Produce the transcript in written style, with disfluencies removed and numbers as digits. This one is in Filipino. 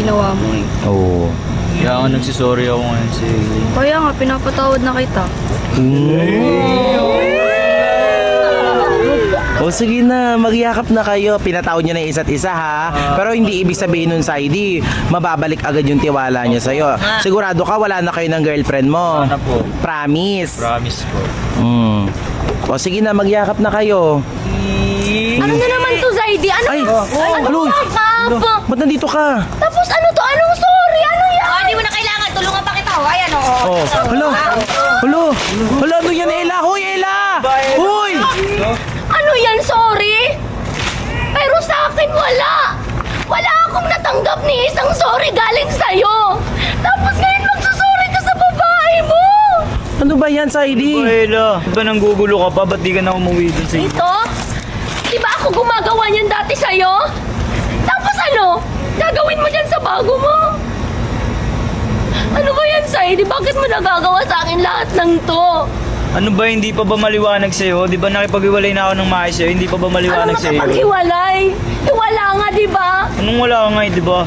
ginawa mo eh. Oo. Kaya nga nagsisorry ako ngayon si Aileen. Kaya nga, pinapatawad na kita. O sige na, magyakap na kayo. Pinatawad niyo na yung isa't isa ha. Pero hindi ibig sabihin nun, Saidi, mababalik agad yung tiwala niya sa'yo. Sigurado ka wala na kayo ng girlfriend mo. Ano po? Promise. Promise po. O sige na, magyakap na kayo. Ano na naman to, Zaidi? Ano? Ay, Ano Aloy. ka? Ba't nandito ka? Tapos ano to? Anong sorry? Ano yan? Hindi mo na kailangan. Tulungan pa kita. Ayan, Oh, hala, ano yan, Ella? Hoy, Ella! Hoy! Ano yan, sorry? Pero sa akin wala. Wala akong natanggap ni isang sorry galing sa'yo. Tapos ngayon magsusorry ka sa babae mo. Ano ba yan, Saidi? Ella, ba nanggugulo ka pa? Ba't di ka na umuwi dun sa Ito? Di ba ako gumagawa niyan dati sa'yo? Tapos ano? Gagawin mo dyan sa bago mo? Ano ba yan, Saidi? Bakit mo nagagawa sa akin lahat ng to? Ano ba, hindi pa ba maliwanag sa'yo? Di ba nakipag-iwalay na ako ng maayos sa'yo? Hindi pa ba Ano maliwanag sa'yo? makapaghiwalay? Eh, wala nga, di ba? Anong wala ka nga, di ba?